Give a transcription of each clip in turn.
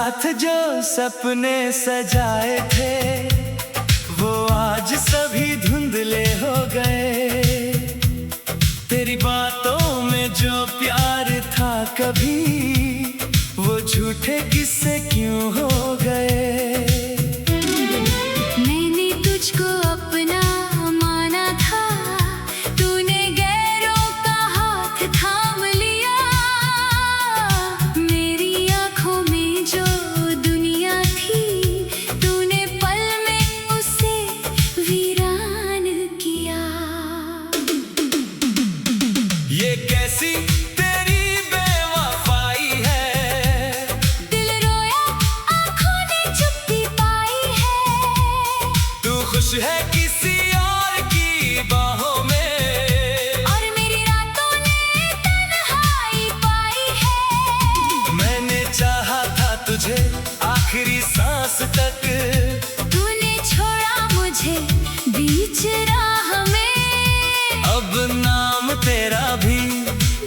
साथ जो सपने सजाए थे वो आज सभी धुंधले हो गए। तेरी बातों में जो प्यार था कभी वो झूठे किस्से क्यों हो गए। मैंने तुझको अपना माना था, तूने गैरों का हाथ थाम लिया। मेरी आंखों में जो दुनिया थी तूने पल में उसे वीरान किया। ये कैसी तेरी बेवफाई है, दिल रोया आंखों ने चुप्पी पाई है। तू खुश है किसी और की बाहों में और मेरी रातों ने तन्हाई पाई है। मैंने चाहा था तुझे आखिरी सांस तक, तूने छोड़ा मुझे बीच राह में। अब नाम तेरा भी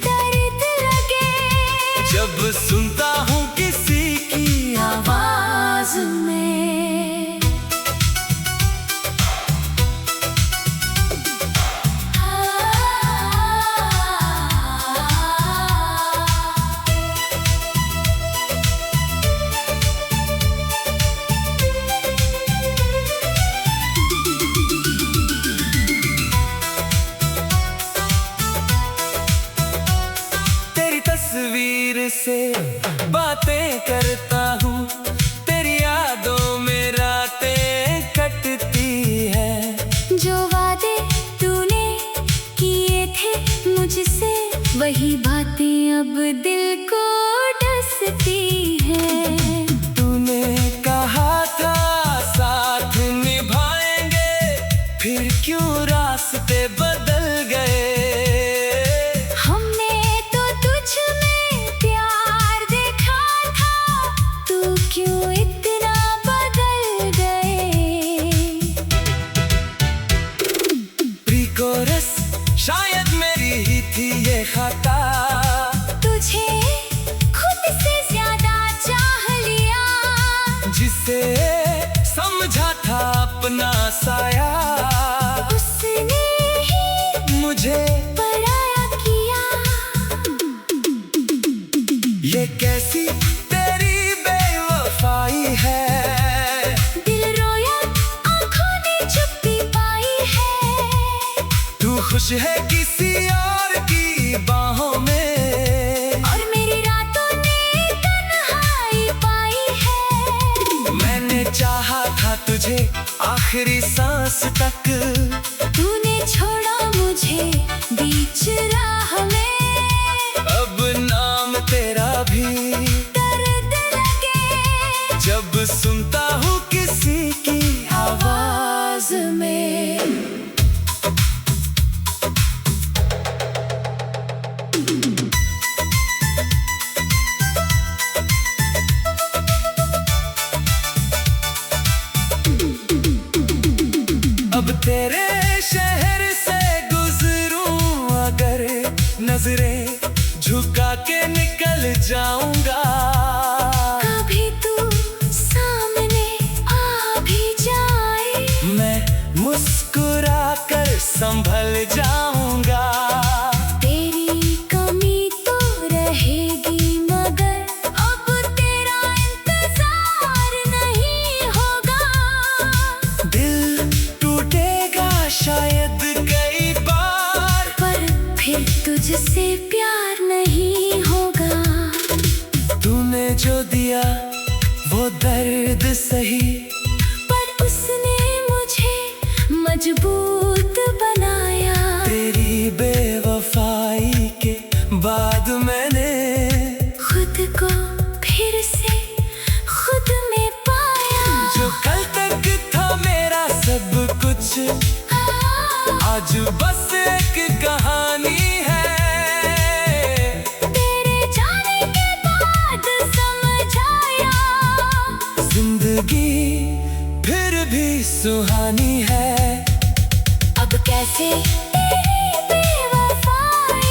दर्द लगे जब सुनता हूँ किसी की आवाज में। तेरी तस्वीर से बातें करता हूँ, तेरी यादों में रातें कटती है। जो वादे तूने किए थे मुझसे वही बातें अब दिल को डसती हैं। तूने कहा था साथ निभाएंगे, फिर क्यों रास्ते बदल गए। हमने तो तुझ में प्यार देखा था, तू क्यों इतना बदल गए। प्री-कोरस शायद मेरी ही थी ये खता, तुझे खुद से ज्यादा चाह लिया। जिसे समझा था अपना साया उसने ही मुझे पराया किया। ये कैसी तेरी बेवफाई है, दिल रोया आंखों ने चुप्पी पाई है। तू खुश है किसी और की बाहों में और मेरी रातों ने तन्हाई पाई है। मैंने चाहा था तुझे आखिरी सांस तक, तूने छोड़ा मुझे बीच राह में। अब नाम तेरा भी दर्द लगे जब सुनता हूँ किसी की आवाज में। अब तेरे शहर से गुजरूं अगर, नजरें झुका के निकल जाऊंगा। कभी तू सामने आ भी जाए, मैं मुस्कुरा कर संभल जाऊंगा। तेरी कमी तो रहेगी मगर अब तेरा इंतजार नहीं होगा। दिल टूटेगा शायद कई बार, पर फिर तुझसे प्यार नहीं होगा। तूने जो दिया वो दर्द सही, पर उसने मुझे मजबूत बनाया। तेरी बेवफाई के बाद मैंने खुद को फिर से खुद में पाया। जो कल तक था मेरा सब कुछ आज बस एक कहानी है। तेरे जाने के बाद समझ आया, जिंदगी फिर भी सुहानी है। अब कैसे तेरी बेवफाई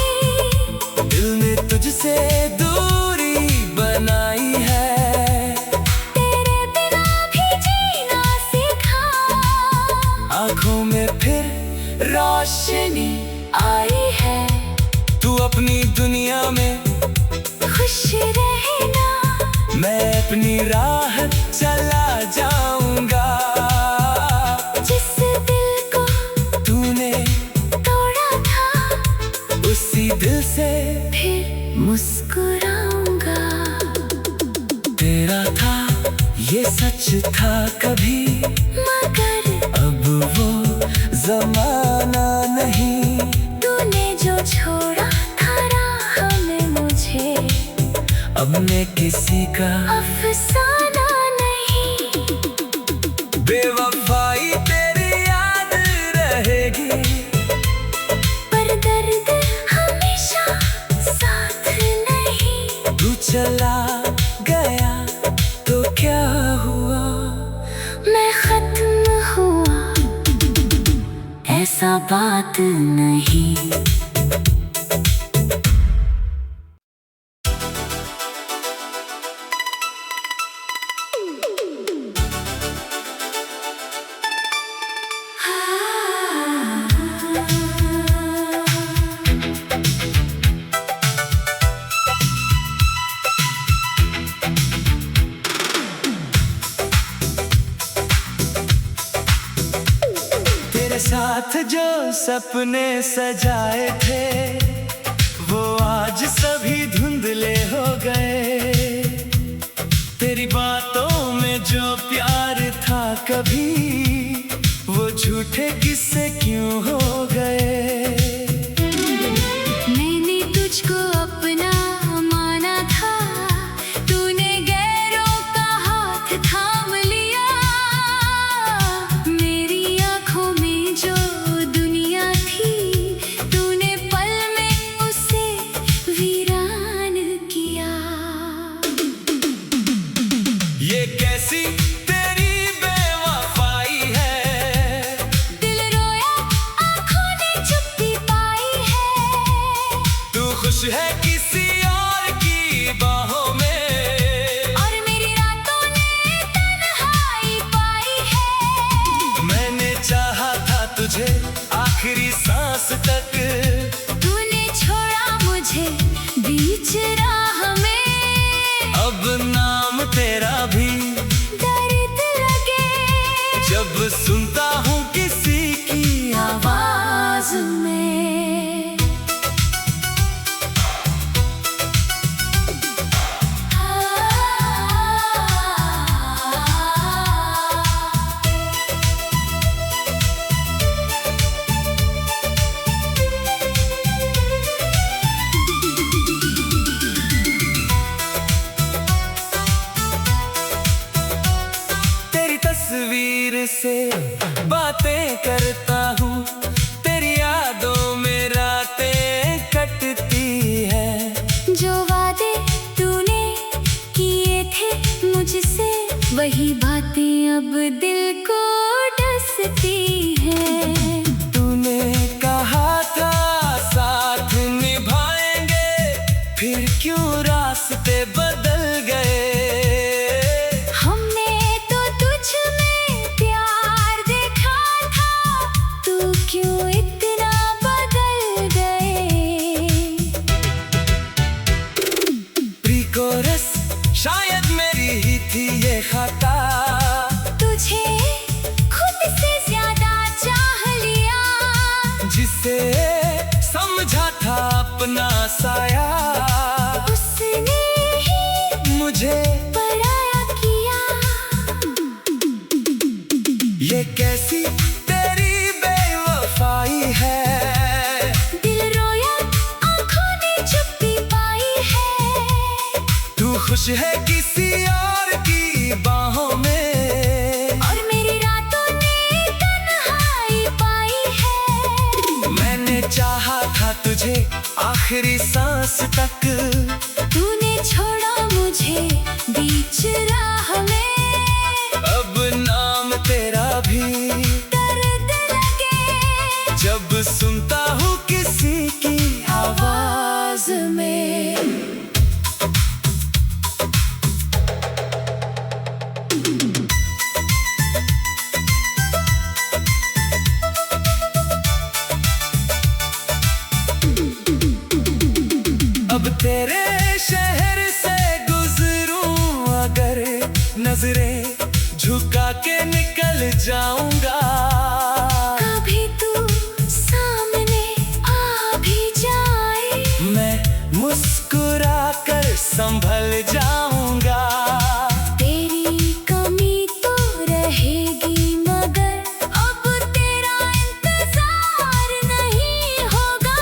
दिल ने तुझसे दूरी बनाई है। आंखों में फिर रोशनी आई है। तू अपनी दुनिया में खुश रहना, मैं अपनी राह चला जाऊंगा। जिस दिल को तूने तोड़ा था उसी दिल से फिर मुस्कुराऊंगा। तेरा था ये सच था कभी, मगर अब वो जमाना नहीं। तूने जो छोड़ा था राह में मुझे, अब मैं किसी का अफसाना नहीं। बेवफाई तेरी याद रहेगी, पर दर्द हमेशा साथ नहीं। तू चला गया तो क्या हुआ, मैं खत्म हुआ, ऐसा बात नहीं। तेरे साथ जो सपने सजाए थे वो आज सभी धुंधले हो गए। तेरी बातों में जो प्यार था कभी, वो झूठे किस्से क्यों हो गए। मैंने तुझको अपना माना था, तूने गैरों का हाथ थाम लिया। मेरी आंखों में जो दुनिया थी, तूने पल में उसे वीरान किया। ये कैसी तेरी बेवफाई है, दिल रोया, आंखों ने चुप्पी पाई है। तू खुश है किसी और की बाहों में, और मेरी रातों ने तन्हाई पाई है। मैंने चाहा था तुझे आखिरी सांस तक, तूने छोड़ा मुझे बीच राह में। अब नाम तेरा भी दर्द लगे जब सुनता हूँ किसी की आवाज में। तेरी तस्वीर से बातें करता हूँ, तेरी यादों में रातें कटती है। जो वादे तूने किए थे मुझसे, वही बातें अब दिल को डसती हैं। तूने कहा था साथ निभाएंगे, फिर क्यों रास्ते बदल गए। हमने तो तुझ में प्यार देखा था, तू क्यों इतना बदल गए। प्री कोरस शायद मेरी ही थी ये खता, तुझे खुद से ज्यादा चाह लिया। जिसे समझा था अपना साया, उसने ही मुझे पराया किया। ये कैसी तेरी बेवफाई है, दिल रोया, आंखों ने चुप्पी पाई है। तू खुश है किसी और की बाहों में, और मेरी रातों ने तन्हाई पाई है। मैंने चाहा था तुझे आखिरी सांस तक, तूने छोड़ा मुझे बीच राह में। अब नाम तेरा भी दर्द लगे जब सुनता हूँ किसी की आवाज में। अब तेरे शहर से गुजरूं अगर नजरें झुका के निकल जाऊंगा। कभी तू सामने आ भी जाए, मैं मुस्कुरा कर संभल जाऊंगा। तेरी कमी तो रहेगी मगर अब तेरा इंतजार नहीं होगा।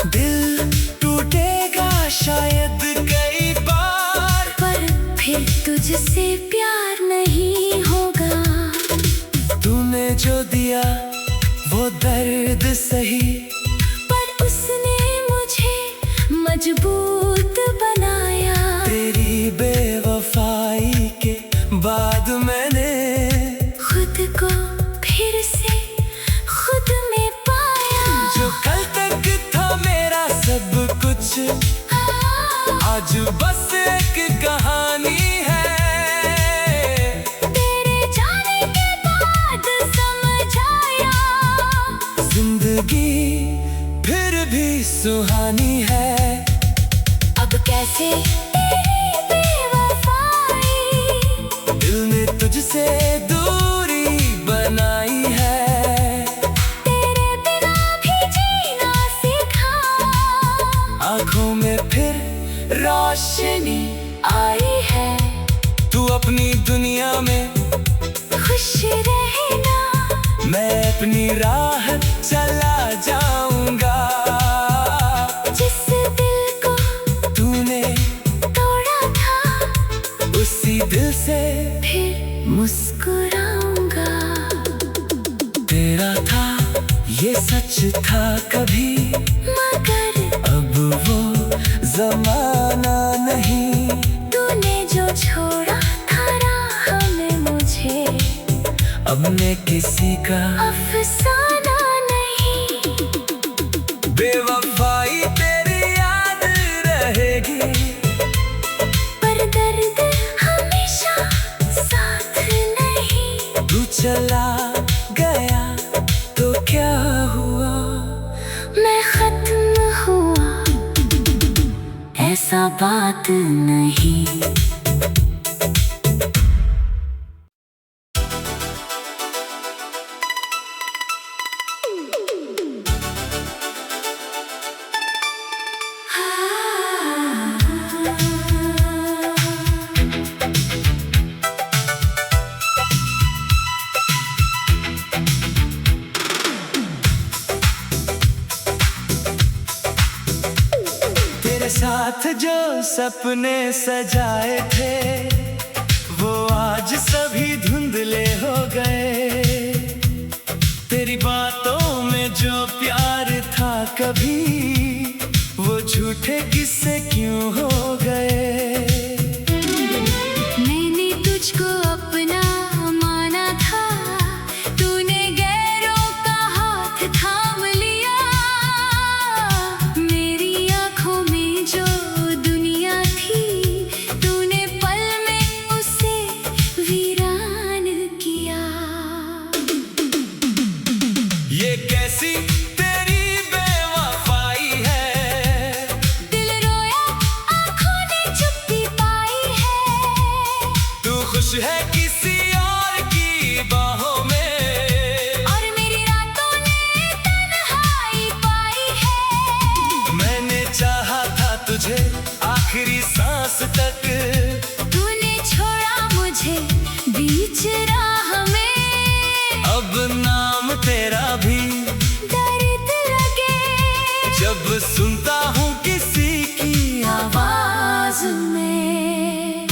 दिल टूटेगा शायद कई बार, पर फिर तुझसे प्यार नहीं होगा। तूने जो दिया वो दर्द सही, पर उसने मुझे मजबूत बनाया। तेरी बेवफाई के बाद मैंने खुद को फिर से खुद में पाया। जो कल तक था मेरा सब कुछ, आज बस एक कहानी है। तेरे जाने के बाद समझ आया, जिंदगी फिर भी सुहानी है। अब कैसे तेरी बेवफाई दिल ने तुझसे दूरी बनाई है। तेरे बिना भी जीना सीखा, आंखों में फिर रोशनी आई है। तू अपनी दुनिया में, खुश रहना, मैं अपनी राह चला जाऊंगा। जिस दिल को तूने तोड़ा था, उसी दिल से फिर मुस्कुराऊंगा। तेरा था ये सच था कभी, मगर अब वो जमाना नहीं। तूने जो छोड़ा था राह में मुझे, अब मैं किसी का अफसाना नहीं। बेवफाई तेरी याद रहेगी, पर दर्द हमेशा साथ नहीं। तू चला गया तो क्या हुआ, मैं खत्म हुआ, ऐसा बात नहीं। तेरे साथ जो सपने सजाए थे वो आज सभी धुंधले हो गए। तेरी बातों में जो प्यार था कभी, वो झूठे किस्से क्यों हो गए। मैंने तुझको अपना माना था, तूने गैरों का हाथ थाम लिया। मेरी आंखों में जो दुनिया थी, तूने पल में उसे वीरान किया। ये कैसी तेरी बेवफाई है, दिल रोया, आंखों ने चुप्पी पाई है। तू खुश है किसी और की बाहों में, और मेरी रातों ने तन्हाई पाई है। मैंने चाहा था तुझे आखिरी सांस तक, तूने छोड़ा मुझे बीच राह में। अब नाम तेरा भी दर्द लगे जब सुनता हूँ किसी की आवाज में।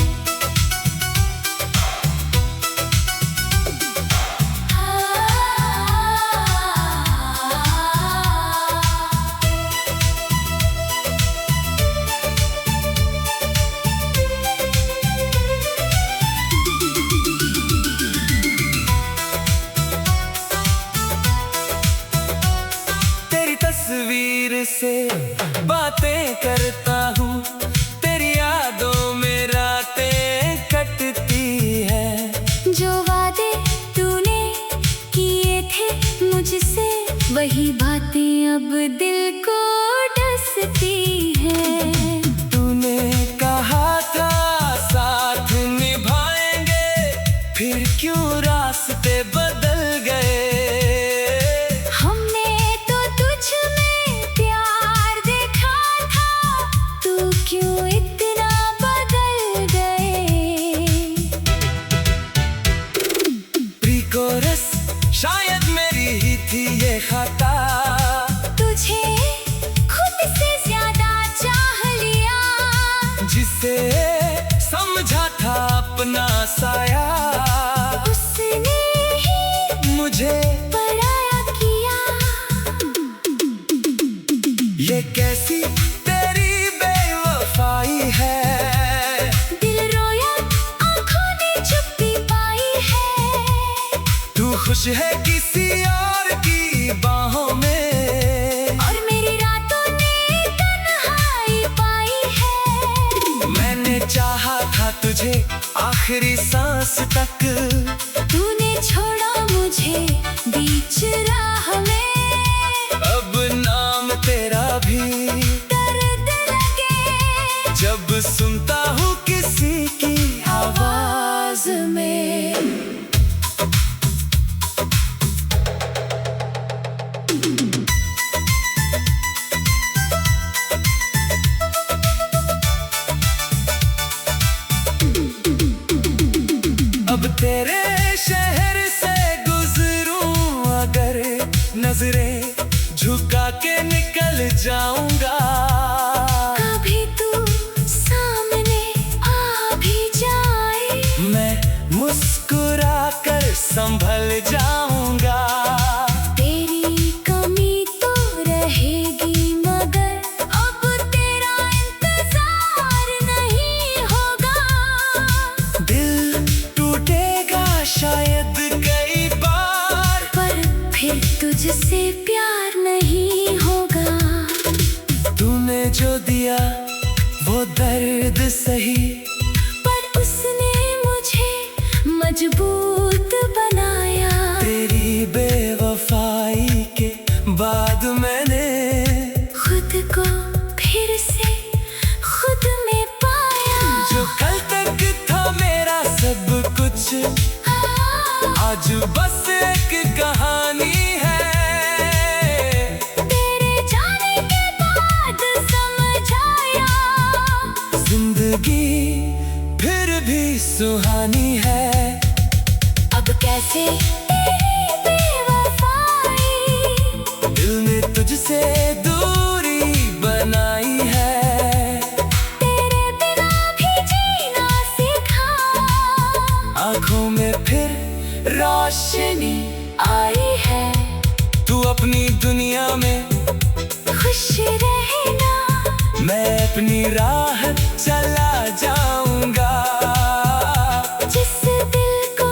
तेरी तस्वीर से बातें करता हूँ, तेरी यादों में रातें कटती है। जो वादे तूने किए थे मुझसे, वही बातें अब दिल को डस हंसती है। तूने कहा था साथ निभाएंगे, फिर क्यों रास्ते बदल गए। हमने तो तुझ में प्यार देखा था, तू क्यों इतना बदल गए। प्री कोरस शायद मेरी ही थी ये खता, तुझे खुद से ज्यादा चाह लिया, जिसे समझा था अपना साया, उसने ही मुझे पराया किया। ये कैसी तेरी बेवफाई है। दिल रोया आंखों ने चुप्पी पाई है, तू खुश है किसी और की बाहों में, और मेरी रातों ने तन्हाई पाई है। मैंने चाहा था तुझे आखिरी सांस तक, तूने छोड़ा मुझे बीच राह में, अब नाम तेरा भी दर्द लगे जब सुनता हूँ किसी की आवाज में। अब तेरे शहर से गुजरूं अगर, नजरें झुका के निकल जाऊंगा। कभी तू सामने आ भी जाए, मैं मुस्कुरा कर संभल जाऊंगा। तेरी कमी तो रहेगी मगर अब तेरा इंतजार नहीं होगा। दिल टूटेगा शायद कई बार, पर फिर तुझसे प्यार नहीं होगा। तूने जो दिया वो दर्द सही, पर उसने मुझे मजबूत बनाया। तेरी बेवफाई के बाद मैंने खुद को फिर से खुद में पाया। जो कल तक था मेरा सब कुछ, आज बस एक कहानी है। तेरे जाने के बाद समझ आया, जिंदगी फिर भी सुहानी है। अब कैसे तेरी बेवफाई, दिल ने तुझसे दूरी बनाई है। तेरे बिना भी जीना सीखा, आंखों में फिर रोशनी आई है। तू अपनी दुनिया में, खुश रहना, मैं अपनी राह चला जाऊंगा। जिस दिल को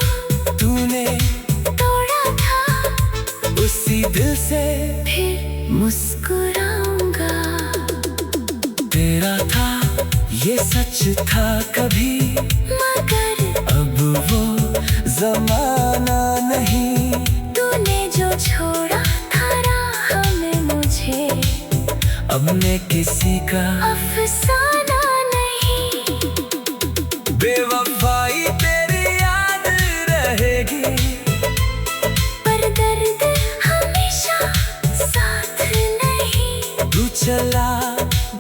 तूने तोड़ा था, उसी दिल से फिर मुस्कुराऊंगा। तेरा था ये सच था कभी, मगर अब वो जमाना नहीं। तूने जो छोड़ा था राह में मुझे, अब मैं किसी का अफसाना नहीं। बेवफाई तेरी याद रहेगी, पर दर्द हमेशा साथ नहीं। तू चला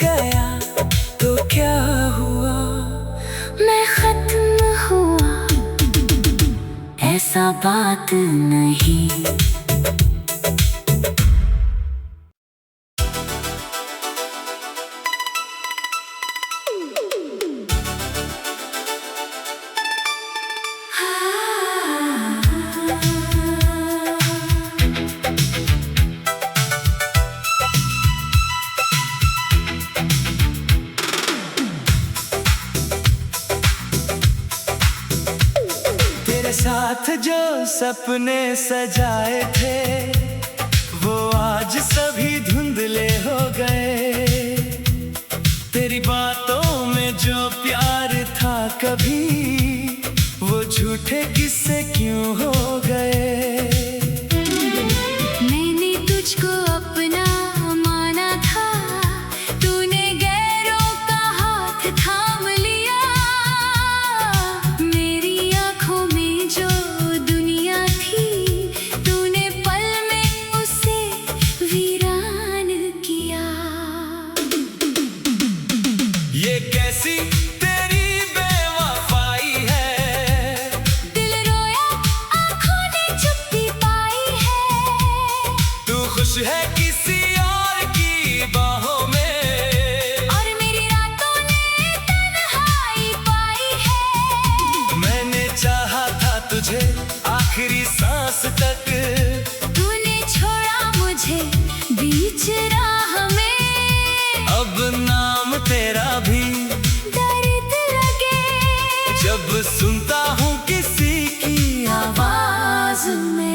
गया तो क्या हुआ, मैं खत्म हुआ, ऐसा बात नहीं। तेरे साथ जो सपने सजाए थे, वो आज सभी धुंधले हो गए। तेरी बातों में जो प्यार था कभी, वो झूठे किस्से क्यों हो गए। मैंने तुझको अपना माना था, तू खुश है किसी और की बाहों में, और मेरी रातों ने तन्हाई पाई है। मैंने चाहा था तुझे आखिरी सांस तक, तूने छोड़ा मुझे बीच राह में। अब नाम तेरा भी दर्द लगे जब सुनता हूँ किसी की आवाज में।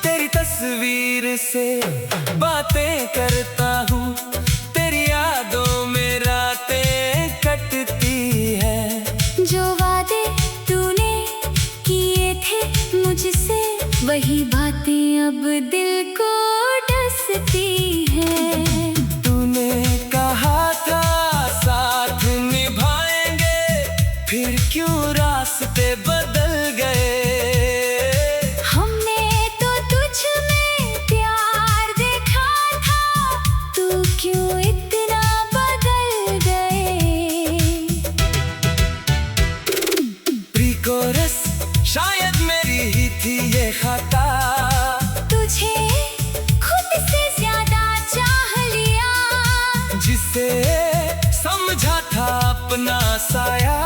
तेरी तस्वीर से बातें करता हूँ, तेरी यादों में रातें कटती है। जो वादे तूने किए थे मुझसे, वही बातें अब दिल को डसती हैं। तूने कहा था साथ निभाएंगे, फिर क्यों रास्ते बदल गए। हमने तो तुझ में प्यार देखा था, तू क्यों इतना बदल गए। प्री कोरस शायद मेरी ही थी ये खता, तुझे खुद से ज्यादा चाह लिया। जिसे समझा था अपना साया,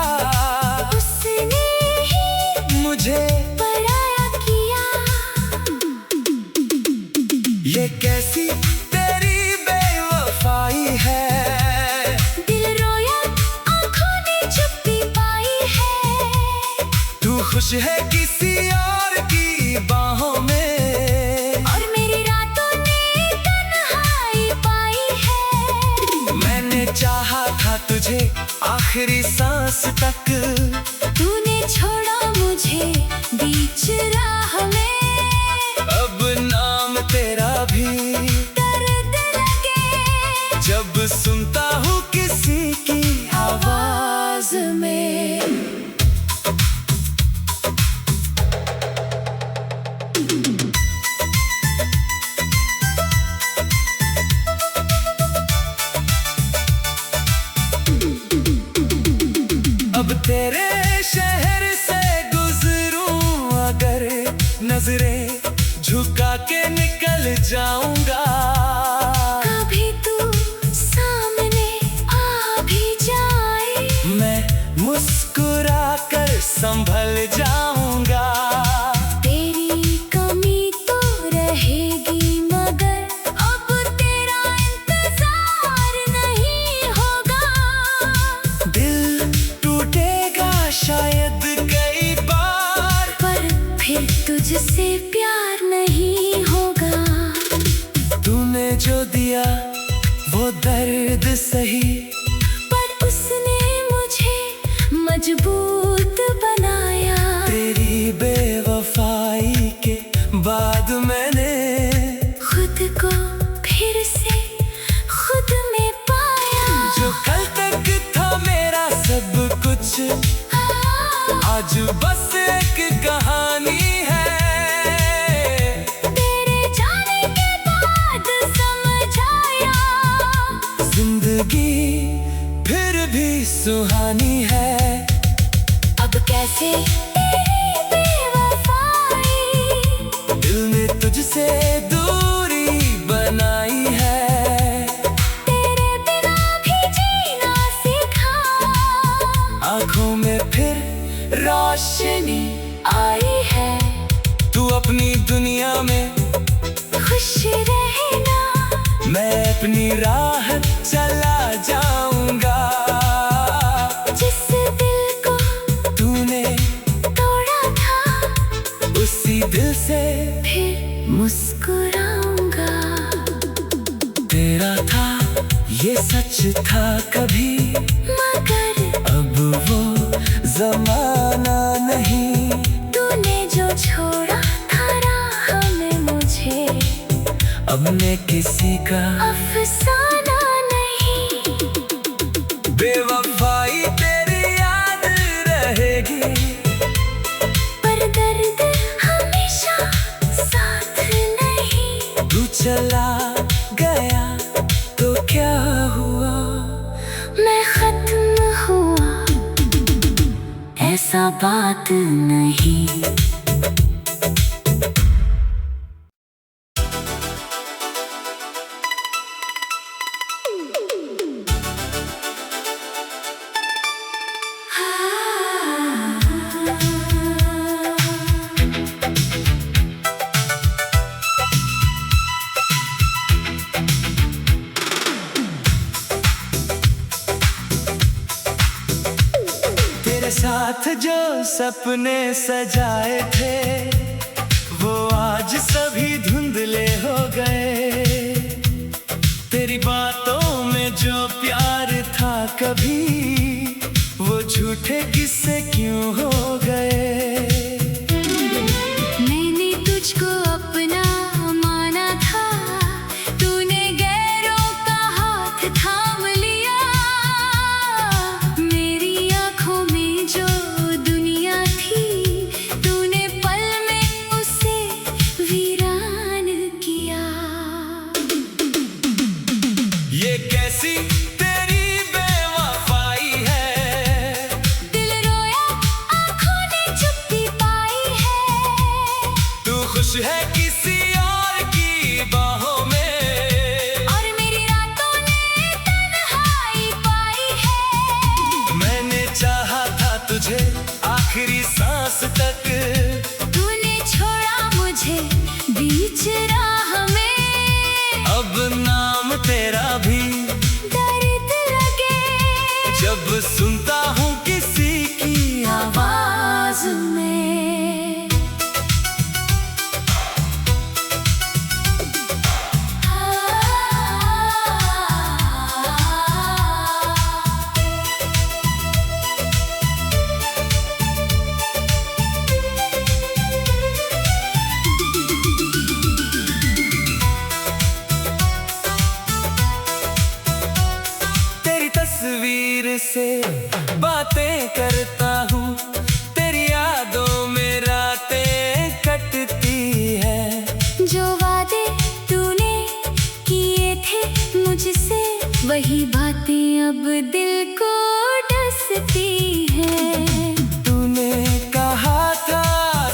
उसने ही मुझे पराया किया। ये कैसी तेरी बेवफाई है। दिल रोया आंखों ने चुप्पी पाई है। तू खुश है किसी और की बाहों में, और मेरी रातों ने तन्हाई पाई है। मैंने चाहा था तुझे आखिरी सांस तक, तूने छोड़ा मुझे बीच राह में। अब नाम तेरा भी दर्द लगे जब सुनता हूँ किसी की आवाज में। अब तेरे शहर से गुजरूं अगर, नजरें झुका के निकल जाऊंगा। कभी तू सामने आ भी जाए, मैं मुस्कुरा कर संभल जाऊंगा। तेरी कमी तो रहेगी, मगर अब तेरा इंतजार नहीं होगा। दिल टूटेगा शायद कई बार, पर फिर तुझसे प्यार नहीं होगा। तूने जो दिया वो दर्द सही, पर उसने मुझे मजबूत बनाया। तेरी बेवफाई के बाद मैंने खुद को फिर से खुद में पाया। जो कल तक था मेरा सब कुछ, आज बस एक कहानी है। तेरे जाने के बाद समझ आया, जिंदगी फिर भी सुहानी है। अब कैसे तेरी बेवफाई दिल ने तुझसे दूरी बनाई है। तेरे बिना भी जीना सीखा। आंखों में फिर रोशनी आई है, तू अपनी दुनिया में, खुश रहना। मैं अपनी राह चला जाऊंगा। जिस दिल को तूने तोड़ा था, उसी दिल से फिर मुस्कुराऊंगा। तेरा था ये सच था कभी, मगर अब वो जमाना नहीं। तूने जो छोड़ा था राह में मुझे, अब मैं किसी का अफसाना नहीं। बेवफाई तेरी ऐसा बात नहीं। तेरे साथ जो सपने सजाए थे वो आज सभी धुंधले हो गए। तेरी बातों में जो प्यार था कभी वो झूठे किस्से क्यों हो गए। मैंने तुझको अपना माना था, तूने गैरों का हाथ थाम लिया। मेरी आंखों में जो दुनिया थी तूने पल में उसे वीरान किया। ये कैसी तेरी बेवफाई है, दिल रोया आंखों ने चुप्पी पाई है। तू खुश है किसी और की बाहों में और मेरी रातों ने तन्हाई पाई है। मैंने चाहा था तुझे आखिरी सांस तक, तूने छोड़ा मुझे बीच राह में। अब नाम तेरा भी दर्द लगे जब सुनता हूँ किसी की आवाज में। तेरी तस्वीर से बातें करता हूँ, तेरी यादों में रातें कटती है। जो वादे तूने किए थे मुझसे वही बातें अब दिल को डसती हैं। तूने कहा था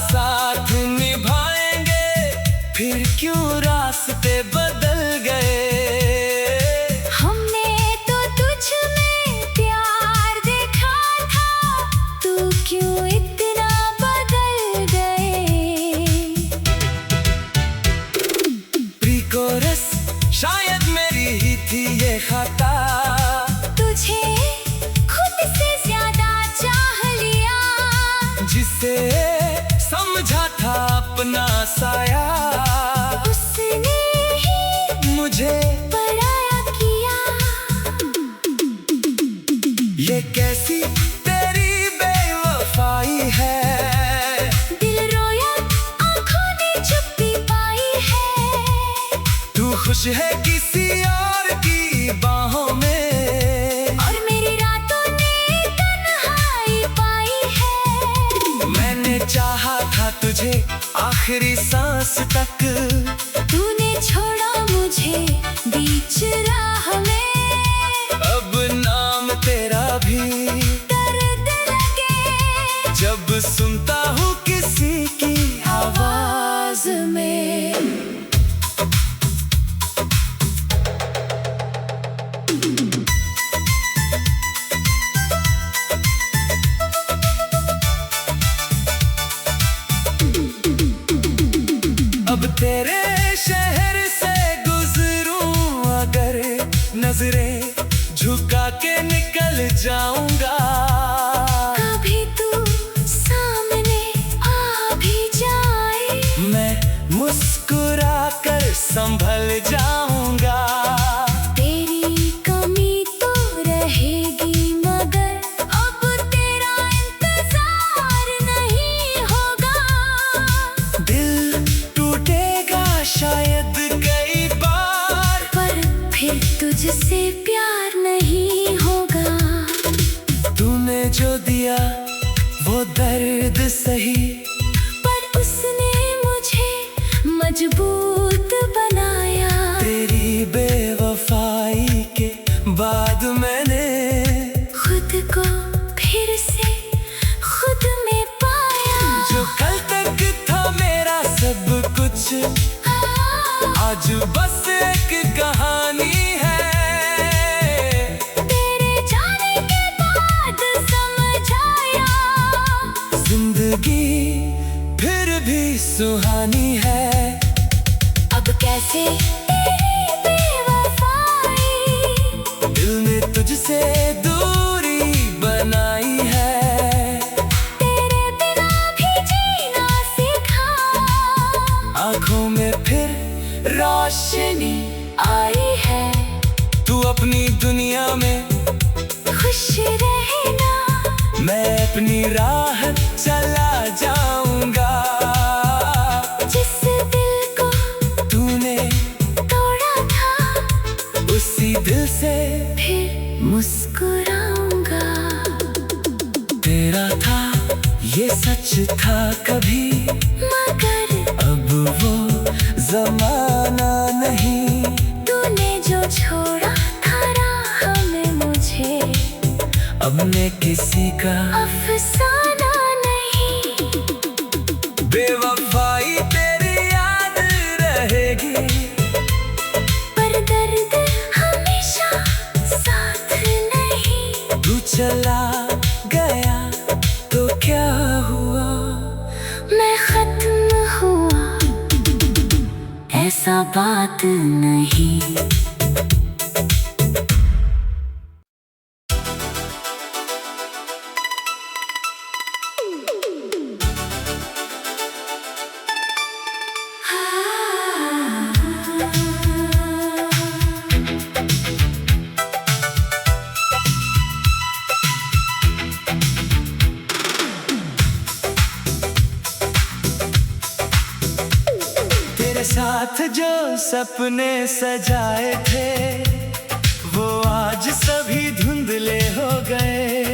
साथ निभाएंगे, फिर क्यों रास्ते बदल गए। हमने तो तुझ में प्यार देखा था, तू क्यों इतना बदल गए। प्री कोरस शायद मेरी ही थी ये खता, तुझे खुद से ज्यादा चाह लिया। जिसे समझा था अपना साया उसने ही मुझे। पराया किया। ये कैसी तेरी बेवफाई है, दिल रोया आंखों ने चुप्पी पाई है। तू खुश है किसी और की बाहों में और मेरी रातों ने तन्हाई पाई है। मैंने चाहा था तुझे आखिरी सांस तक, तूने छोड़ा मुझे बीच राह में। अब नाम तेरा भी दर्द लगे जब सुनता हूँ किसी की आवाज में। अब तेरे शहर से गुजरूं अगर, नजरें झुका के निकल जाऊंगा। कभी तू सामने आ भी जाए, मैं मुस्कुरा कर संभल जाऊंगा। तेरी कमी तो रहेगी मगर अब तेरा इंतजार नहीं होगा। दिल टूटेगा शायद कई बार, पर फिर तुझसे प्यार नहीं होगा। तूने जो दिया वो दर्द सही, पर उसने मुझे मजबूत बनाया। तेरी बेवफाई के बाद मैंने खुद को फिर से खुद आज बस एक कहानी है। तेरे जाने के बाद समझ आया, जिंदगी फिर भी सुहानी है। अब कैसे तेरी बेवफाई दिल ने तुझसे दूरी बनाई है। तेरे बिना भी जीना सीखा, आंखों में फिर रोशनी आई है। तू अपनी दुनिया में, खुश रहना, मैं अपनी राह चला जाऊंगा। जिस दिल को तूने तोड़ा था, उसी दिल से फिर मुस्कुराऊंगा। तेरा था ये सच था कभी, मगर अब वो जमाना नहीं। तूने जो छोड़ा था राह में मुझे, अब मैं किसी का अफसाना नहीं। बेवफाई तेरी याद रहेगी, पर दर्द हमेशा साथ नहीं। तू चला गया तो क्या हुआ, मैं खत्म हुआ, ऐसा बात नहीं। तेरे साथ जो सपने सजाए थे, वो आज सभी धुंधले हो गए।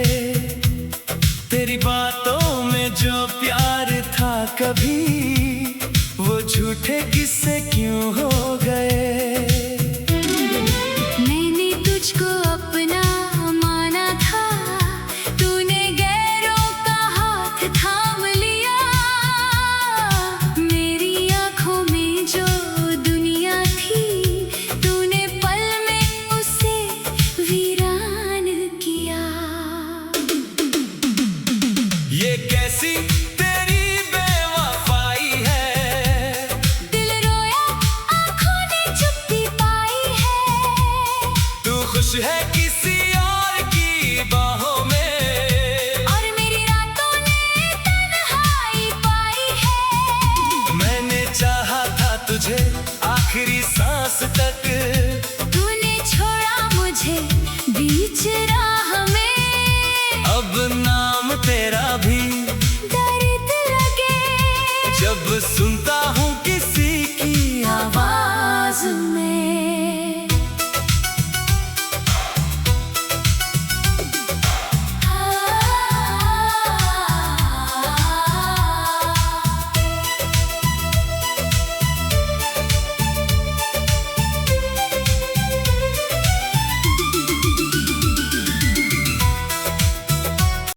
तेरी बातों में जो प्यार था कभी, वो झूठे किस्से क्यों हो गए। मैंने तुझको अपना माना था, तूने गैरों का हाथ थाम लिया। मेरी आंखों में जो दुनिया थी, तूने पल में उसे वीरान किया। ये कैसी तेरी बेवफाई है, दिल रोया, आंखों ने चुप्पी पाई है। तू खुश है किसी और की बाहों में, और मेरी रातों ने तन्हाई पाई है। मैंने चाहा था तुझे आखिरी सांस तक, तूने छोड़ा मुझे बीच राह में। अब नाम तेरा भी दर्द लगे जब सुन